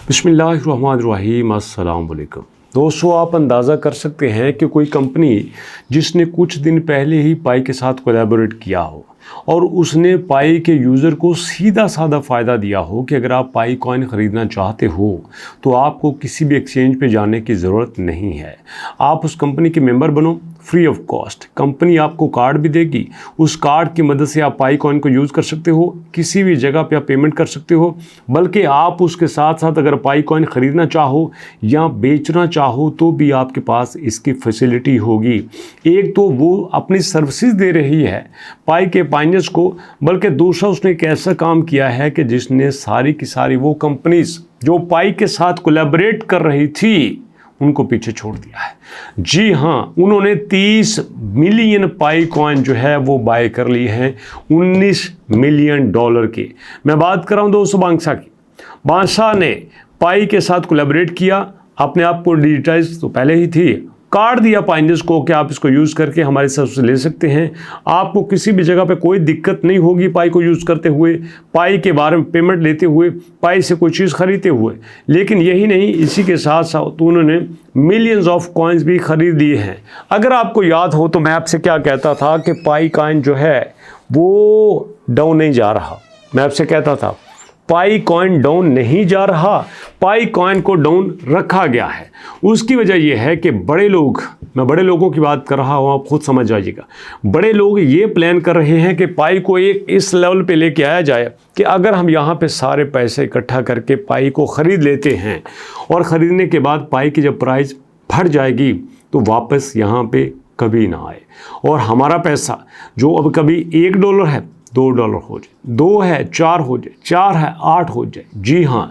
बिस्मिल्लाहिर्रहमानिर्रहीम, अस्सलाम वालेकुम। दोस्तों, आप अंदाज़ा कर सकते हैं कि कोई कंपनी जिसने कुछ दिन पहले ही पाई के साथ कोलैबोरेट किया हो और उसने पाई के यूज़र को सीधा साधा फ़ायदा दिया हो कि अगर आप पाई कॉइन ख़रीदना चाहते हो तो आपको किसी भी एक्सचेंज पे जाने की ज़रूरत नहीं है। आप उस कंपनी के मेंबर बनो फ्री ऑफ कॉस्ट। कंपनी आपको कार्ड भी देगी, उस कार्ड की मदद से आप पाई कॉइन को यूज़ कर सकते हो, किसी भी जगह पे आप पेमेंट कर सकते हो। बल्कि आप उसके साथ साथ अगर पाई कॉइन ख़रीदना चाहो या बेचना चाहो तो भी आपके पास इसकी फैसिलिटी होगी। एक तो वो अपनी सर्विसेज दे रही है पाई के पाइनियर्स को, बल्कि दूसरा उसने एक ऐसा काम किया है कि जिसने सारी की सारी वो कंपनीज जो पाई के साथ कोलैबोरेट कर रही थी उनको पीछे छोड़ दिया है। जी हाँ, उन्होंने 30 मिलियन पाई कॉइन जो है वो बाय कर ली हैं $19 मिलियन की। मैं बात कर रहा हूँ दोस्तों बादशाह की। बादशाह ने पाई के साथ कोलैबोरेट किया, अपने आप को डिजिटाइज तो पहले ही थी, कार्ड दिया पाइनियर्स को कि आप इसको यूज़ करके हमारे सर्विस ले सकते हैं। आपको किसी भी जगह पे कोई दिक्कत नहीं होगी पाई को यूज़ करते हुए, पाई के बारे में पेमेंट लेते हुए, पाई से कोई चीज़ खरीदते हुए। लेकिन यही नहीं, इसी के साथ साथ तो उन्होंने मिलियंस ऑफ कॉइन्स भी खरीद लिए हैं। अगर आपको याद हो तो मैं आपसे क्या कहता था कि पाई कॉइन जो है वो डाउन नहीं जा रहा। मैं आपसे कहता था पाई कॉइन डाउन नहीं जा रहा, पाई कॉइन को डाउन रखा गया है। उसकी वजह यह है कि बड़े लोग, मैं बड़े लोगों की बात कर रहा हूँ, आप खुद समझ जाइएगा। बड़े लोग ये प्लान कर रहे हैं कि पाई को एक इस लेवल पे लेके आया जाए कि अगर हम यहाँ पे सारे पैसे इकट्ठा करके पाई को ख़रीद लेते हैं और ख़रीदने के बाद पाई की जब प्राइस बढ़ जाएगी तो वापस यहाँ पे कभी ना आए और हमारा पैसा जो अब कभी $1 है $2 हो जाए, 2 है 4 हो जाए, 4 है 8 हो जाए। जी हाँ,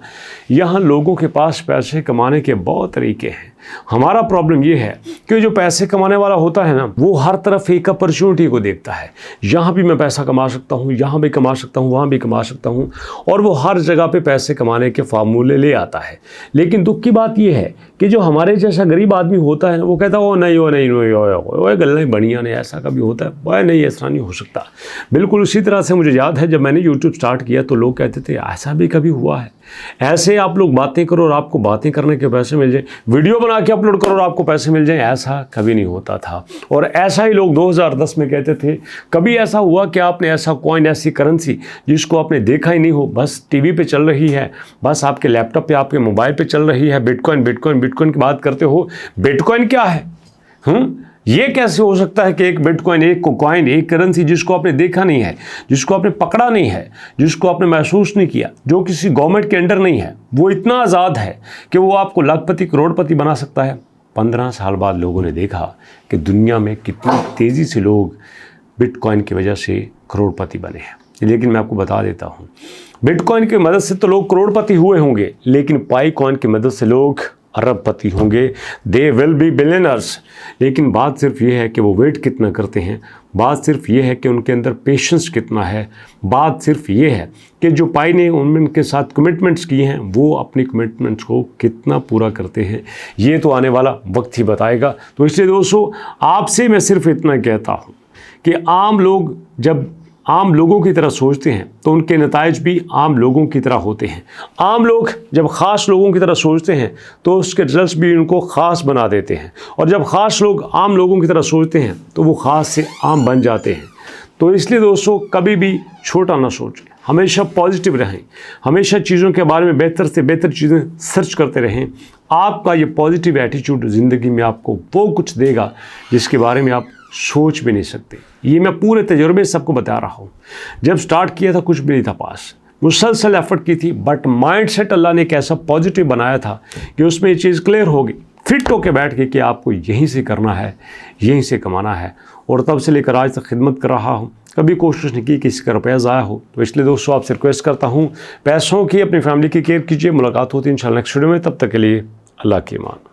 यहाँ लोगों के पास पैसे कमाने के बहुत तरीके हैं। हमारा प्रॉब्लम ये है कि जो पैसे कमाने वाला होता है ना, वो हर तरफ एक अपॉर्चुनिटी को देखता है। यहाँ भी मैं पैसा कमा सकता हूँ, यहाँ भी कमा सकता हूँ, वहाँ भी कमा सकता हूँ, और वो हर जगह पे पैसे कमाने के फार्मूले ले आता है। लेकिन दुख की बात ये है कि जो हमारे जैसा गरीब आदमी होता है वो कहता है वो गल्ला बढ़िया नहीं, ऐसा कभी होता है वह नहीं, ऐसा नहीं हो सकता। बिल्कुल उसी तरह से मुझे याद है जब मैंने यूट्यूब स्टार्ट किया तो लोग कहते थे ऐसा भी कभी हुआ है, ऐसे आप लोग बातें करो और आपको बातें करने के पैसे मिल जाए, वीडियो बना के अपलोड करो और आपको पैसे मिल जाए, ऐसा कभी नहीं होता था। और ऐसा ही लोग 2010 में कहते थे। कभी ऐसा हुआ कि आपने ऐसा कॉइन, ऐसी करेंसी जिसको आपने देखा ही नहीं हो, बस टीवी पे चल रही है, बस आपके लैपटॉप पे, आपके मोबाइल पे चल रही है, बिटकॉइन बिटकॉइन बिटकॉइन की बात करते हो। बिटकॉइन क्या है? ये कैसे हो सकता है कि एक बिटकॉइन, एक कॉइन, एक करेंसी जिसको आपने देखा नहीं है, जिसको आपने पकड़ा नहीं है, जिसको आपने महसूस नहीं किया, जो किसी गवर्नमेंट के अंडर नहीं है, वो इतना आज़ाद है कि वो आपको लाखपति करोड़पति बना सकता है। 15 साल बाद लोगों ने देखा कि दुनिया में कितनी तेज़ी से लोग बिटकॉइन की वजह से करोड़पति बने हैं। लेकिन मैं आपको बता देता हूँ, बिटकॉइन की मदद से तो लोग करोड़पति हुए होंगे, लेकिन पाई कॉइन की मदद से लोग अरबपति होंगे। They will be billionaires. लेकिन बात सिर्फ ये है कि वो वेट कितना करते हैं, बात सिर्फ ये है कि उनके अंदर पेशेंस कितना है, बात सिर्फ ये है कि जो पाई ने उनके साथ कमिटमेंट्स किए हैं वो अपनी कमिटमेंट्स को कितना पूरा करते हैं। ये तो आने वाला वक्त ही बताएगा। तो इसलिए दोस्तों, आपसे मैं सिर्फ इतना कहता हूँ कि आम लोग जब आम लोगों की तरह सोचते हैं तो उनके नताइज भी आम लोगों की तरह होते हैं। आम लोग जब ख़ास लोगों की तरह सोचते हैं तो उसके रिजल्ट्स भी उनको ख़ास बना देते हैं, और जब ख़ास लोग आम लोगों की तरह सोचते हैं तो वो ख़ास से आम बन जाते हैं। तो इसलिए दोस्तों, कभी भी छोटा ना सोचें, हमेशा पॉजिटिव रहें, हमेशा चीज़ों के बारे में बेहतर से बेहतर चीज़ें सर्च करते रहें। आपका ये पॉजिटिव एटीट्यूड ज़िंदगी में आपको वो कुछ देगा जिसके बारे में आप सोच भी नहीं सकते। ये मैं पूरे तजुर्बे से सबको बता रहा हूँ। जब स्टार्ट किया था कुछ भी नहीं था पास, मुसलसल एफर्ट की थी, बट माइंड सेट अल्लाह ने एक ऐसा पॉजिटिव बनाया था कि उसमें ये चीज़ क्लियर हो गई, फिट होके बैठ के कि आपको यहीं से करना है, यहीं से कमाना है। और तब से लेकर आज तक खिदमत कर रहा हूँ, कभी कोशिश नहीं की किसी का रुपया ज़ाया हो। तो इसलिए दोस्तों, आपसे रिक्वेस्ट करता हूँ, पैसों की, अपनी फैमिली की केयर कीजिए। मुलाकात होती है इंशाल्लाह नेक्स्ट वीडियो में। तब तक के लिए अल्लाह की मान।